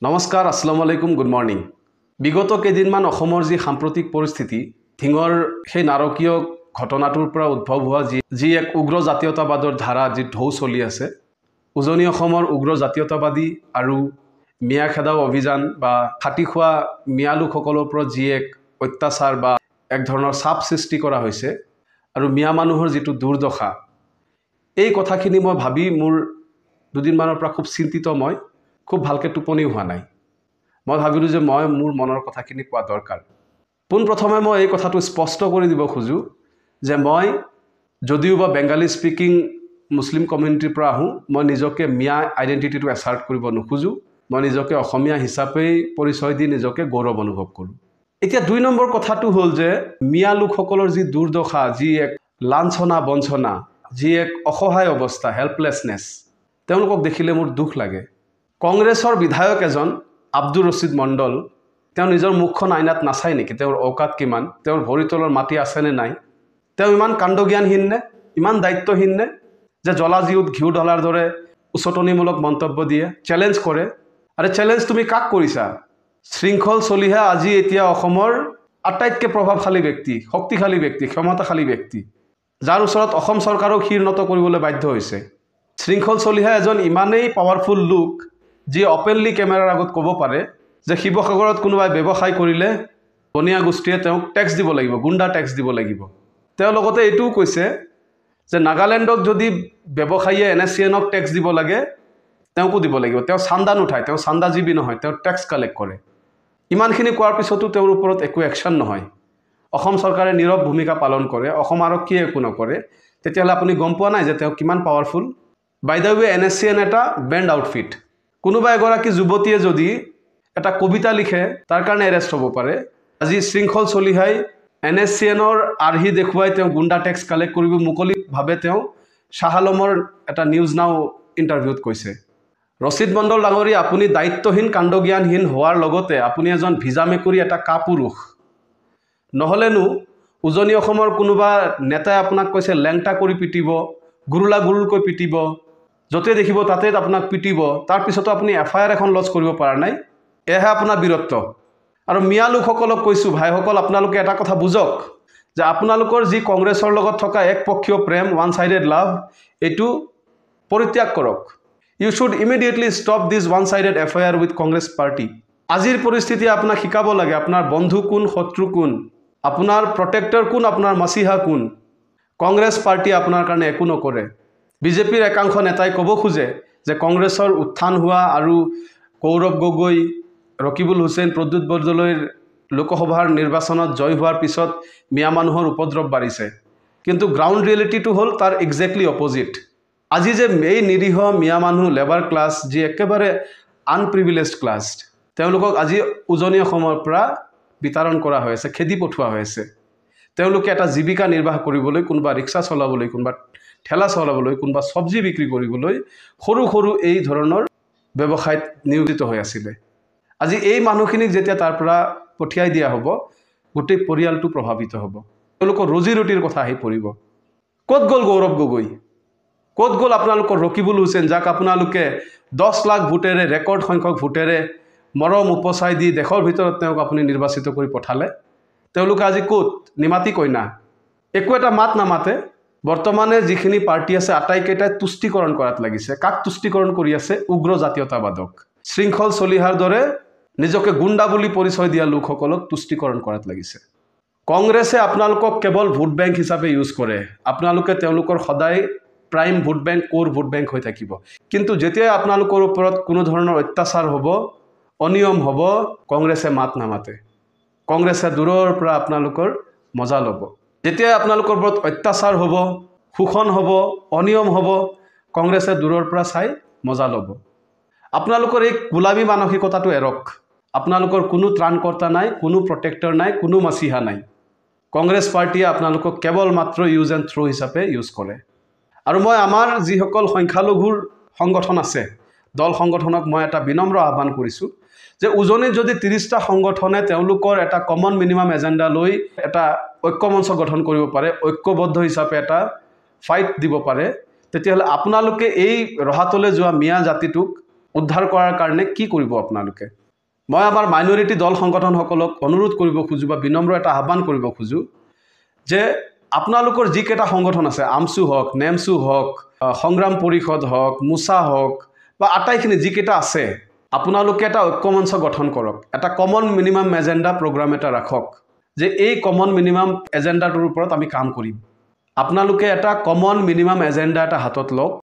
নমস্কাৰ আসসালামু আলাইকুম গুড মৰ্নিং বিগত কেইদিনমান অসমৰ যি সাম্প্ৰতিক পৰিস্থিতি ঢিঙৰ সেই নাৰকীয় ঘটনাটোৰ পৰা উদ্ভৱ হোৱা যি এক উগ্ৰ জাতীয়তাবাদৰ ধাৰা যি ঢৌ চলি আছে উজনি অসমৰ উগ্ৰ জাতীয়তাবাদী আৰু মিয়া খেদাও অভিযান বা খাটি খোৱা মিয়া লোকসকলৰ পৰা যি এক অত্যাচাৰ বা এক ধৰণৰ চাপ সৃষ্টি কৰা হৈছে আৰু মিয়া মানুহৰ যিটো দুৰ্দশা এই কথাখিনি মই ভাবি মোৰ দুদিনমানৰ পৰা খুব চিন্তিত মই খুব ভালকে টোপনি হোৱা নাই মই ভাবিলো যে মই মোৰ মনৰ কথাখিনি কোৱা দৰকাৰ পোনপ্ৰথমে মই এই কথাটো স্পষ্ট কৰি দিব খুজু যে মই যদিও বা বেংগালী স্পিকিং মুছলিম কমিউনিটিৰ পৰা আহোঁ মই নিজকে মিয়া আইডেন্টিটিটো এছাৰ্ট কৰিব নোখোজো মই নিজকে অসমীয়া হিচাপেই পৰিচয় দি নিজকে গৌৰৱ অনুভৱ কৰোঁ এতিয়া দুই নম্বৰ কথাটো হ'ল যে মিয়া লোকসকলৰ যি দুৰ্দশা যি এক লাঞ্ছনা বঞ্চনা যি এক অসহায় অৱস্থা হেল্পলেছনেছ তেওঁলোকক দেখিলে মোৰ দুখ লাগে কংগ্ৰেছৰ বিধায়ক এজন আব্দুৰ ৰছিদ মণ্ডল তেওঁ নিজৰ মুখখন আইনাত নাচাই নেকি তেওঁৰ অকাত কিমান তেওঁৰ ভৰিতলৰ মাটি আছে নে নাই তেওঁ ইমান কাণ্ডজ্ঞানহীন নে ইমান দায়িত্বহীন নে যে জলাজিউত ঘিউ ঢলাৰ দৰে উচতনিমূলক মন্তব্য দিয়ে চ্যালেঞ্জ কৰে আৰে চ্যালেঞ্জ তুমি কাক কৰিছা শৃংখল চলিহা আজি এতিয়া অসমৰ আটাইতকৈ প্ৰভাৱশালী ব্যক্তি শক্তিশালী ব্যক্তি ক্ষমতাশালী ব্যক্তি যাৰ ওচৰত অসম চৰকাৰক ক্ষীণত কৰিবলৈ বাধ্য হৈছে শৃংখল চলিহা এজন ইমানেই পাৱাৰফুল লোক যি অপেনলি কেমেৰাৰ আগত ক'ব পাৰে যে শিৱসাগৰত কোনোবাই ব্যৱসায় কৰিলে বনিয়া গোষ্ঠীয়ে তেওঁক টেক্স দিব লাগিব গুণ্ডা টেক্স দিব লাগিব তেওঁ লগতে এইটোও কৈছে যে নাগালেণ্ডক যদি ব্যৱসায়ীয়ে NSCNক টেক্স দিব লাগে তেওঁকো দিব লাগিব তেওঁ চান্দা নুঠায় তেওঁ চান্দাজীৱী নহয় তেওঁ টেক্স কালেক্ট কৰে ইমানখিনি কোৱাৰ পিছতো তেওঁৰ ওপৰত একো একশ্যন নহয় অসম চৰকাৰে নীৰৱ ভূমিকা পালন কৰে অসম আৰক্ষীয়ে একো নকৰে তেতিয়াহ'লে আপুনি গম পোৱা নাই যে তেওঁ কিমান powerful by the way NSCN এটা বেণ্ড আউটফিট কোনোবা এগৰাকী যুৱতীয়ে যদি এটা কবিতা লিখে তাৰ কাৰণে এৰেষ্ট হ'ব পাৰে আজি শৃংখল চলিহাই NSCNৰ আৰ্হি দেখুৱাই তেওঁ গুণ্ডা টেক্স কালেক্ট কৰিব মুকলিভাৱে তেওঁ শ্বাহ আলমৰ এটা নিউজ নাও ইণ্টাৰভিউত কৈছে ৰছিদ মণ্ডল ডাঙৰীয়া আপুনি দায়িত্বহীন কাণ্ডজ্ঞানহীন হোৱাৰ লগতে আপুনি এজন ভিজা মেকুৰী এটা কাপুৰুষ নহ'লেনো উজনি অসমৰ কোনোবা নেতাই আপোনাক কৈছে লেংটা কৰি পিটিব গুৰুলা গুৰুলকৈ পিটিব য'তে দেখিব তাতে আপোনাক পিটিব তাৰপিছতো আপুনি FIR এখন লজ কৰিব পৰা নাই এহে আপোনাৰ বীৰত্ব আৰু মিয়া লোকসকলক কৈছোঁ ভাইসকল আপোনালোকে এটা কথা বুজক যে আপোনালোকৰ যি কংগ্ৰেছৰ লগত থকা একপক্ষীয় প্ৰেম ওৱান সাইডেড লাভ এইটো পৰিত্যাগ কৰক you should immediately stop this one sided FIR with Congress party আজিৰ পৰিস্থিতি আপোনাক শিকাব লাগে আপোনাৰ বন্ধু কোন শত্ৰু কোন আপোনাৰ প্ৰটেক্টৰ কোন আপোনাৰ মাসিহা কোন কংগ্ৰেছ পাৰ্টি আপোনাৰ কাৰণে একো নকৰে বিজেপিৰ একাংশ নেতাই ক'ব খোজে যে কংগ্ৰেছৰ উত্থান হোৱা আৰু কৌৰৱ গগৈ ৰকিবুল হুছেইন প্ৰদ্যুৎ বৰদলৈৰ লোকসভাৰ নিৰ্বাচনত জয় হোৱাৰ পিছত মিয়া মানুহৰ উপদ্ৰৱ বাঢ়িছে কিন্তু গ্ৰাউণ্ড ৰিয়েলিটিটো হ'ল তাৰ এক্সেক্টলি অপজিট আজি যে এই নিৰীহ মিয়া মানুহ লেবাৰ ক্লাছ যি একেবাৰে আনপ্ৰিভিলেজড ক্লাছ তেওঁলোকক আজি উজনি অসমৰ পৰা বিতৰণ কৰা হৈ আছে খেদি পঠোৱা হৈ আছে তেওঁলোকে এটা জীৱিকা নিৰ্বাহ কৰিবলৈ কোনোবা ৰিক্সা চলাবলৈ কোনোবা ঠেলা চলাবলৈ কোনোবা চব্জি বিক্ৰী কৰিবলৈ সৰু সৰু এই ধৰণৰ ব্যৱসায়ত নিয়োজিত হৈ আছিলে আজি এই মানুহখিনিক যেতিয়া তাৰ পৰা পঠিয়াই দিয়া হ'ব গোটেই পৰিয়ালটো প্ৰভাৱিত হ'ব তেওঁলোকৰ ৰোজি ৰুটিৰ কথা আহি পৰিব ক'ত গ'ল গৌৰৱ গগৈ ক'ত গ'ল আপোনালোকৰ ৰকিবুল হুছেইন যাক আপোনালোকে 10 লাখ ভোটেৰে ৰেকৰ্ড সংখ্যক ভোটেৰে মৰম উপচাই দি দেশৰ ভিতৰত তেওঁক আপুনি নিৰ্বাচিত কৰি পঠালে তেওঁলোকে আজি ক'ত নিমাতি কইনা একো এটা মাত নামাতে বৰ্তমানে যিখিনি পাৰ্টি আছে আটাইকেইটাই তুষ্টিকৰণ কৰাত লাগিছে কাক তুষ্টিকৰণ কৰি আছে উগ্ৰ জাতীয়তাবাদক শৃংখল চলিহাৰ দৰে নিজকে গুণ্ডা বুলি পৰিচয় দিয়া লোকসকলক তুষ্টিকৰণ কৰাত লাগিছে কংগ্ৰেছে আপোনালোকক কেৱল ভোট বেংক হিচাপে ইউজ কৰে আপোনালোকে তেওঁলোকৰ সদায় প্ৰাইম ভোট বেংক কোৰ ভোট বেংক হৈ থাকিব কিন্তু যেতিয়া আপোনালোকৰ ওপৰত কোনো ধৰণৰ অত্যাচাৰ হ'ব অনিয়ম হ'ব কংগ্ৰেছে মাত নামাতে কংগ্ৰেছে দূৰৰ পৰা আপোনালোকৰ মজা ল'ব যেতিয়া আপোনালোকৰ ওপৰত অত্যাচাৰ হ'ব শোষণ হ'ব অনিয়ম হ'ব কংগ্ৰেছে দূৰৰ পৰা চাই মজা ল'ব আপোনালোকৰ এই গোলামী মানসিকতাটো এৰক আপোনালোকৰ কোনো ত্ৰাণকৰ্তা নাই কোনো প্ৰটেক্টৰ নাই কোনো মাসিহা নাই কংগ্ৰেছ পাৰ্টিয়ে আপোনালোকক কেৱল মাত্ৰ ইউজ এণ্ড থ্ৰ' হিচাপে ইউজ কৰে আৰু মই আমাৰ যিসকল সংখ্যালঘুৰ সংগঠন আছে দল সংগঠনক মই এটা বিনম্ৰ আহ্বান কৰিছোঁ যে উজনিত যদি 30টা সংগঠনে তেওঁলোকৰ এটা কমন মিনিমাম এজেণ্ডা লৈ এটা ঐক্যমঞ্চ গঠন কৰিব পাৰে ঐক্যবদ্ধ হিচাপে এটা ফাইট দিব পাৰে তেতিয়াহ'লে আপোনালোকে এই ৰহাতলৈ যোৱা মিয়া জাতিটোক উদ্ধাৰ কৰাৰ কাৰণে কি কৰিব আপোনালোকে মই আমাৰ মাইনৰিটি দল সংগঠনসকলক অনুৰোধ কৰিব খোজো বা বিনম্ৰ এটা আহ্বান কৰিব খোজো যে আপোনালোকৰ যিকেইটা সংগঠন আছে আমছু হওক নেমছু হওক সংগ্ৰাম পৰিষদ হওক মুছা হওক বা আটাইখিনি যিকেইটা আছে আপোনালোকে এটা ঐক্যমঞ্চ গঠন কৰক এটা কমন মিনিমাম এজেণ্ডা প্ৰগ্ৰাম এটা ৰাখক যে এই কমন মিনিমাম এজেণ্ডাটোৰ ওপৰত আমি কাম কৰিম আপোনালোকে এটা কমন মিনিমাম এজেণ্ডা এটা হাতত লওক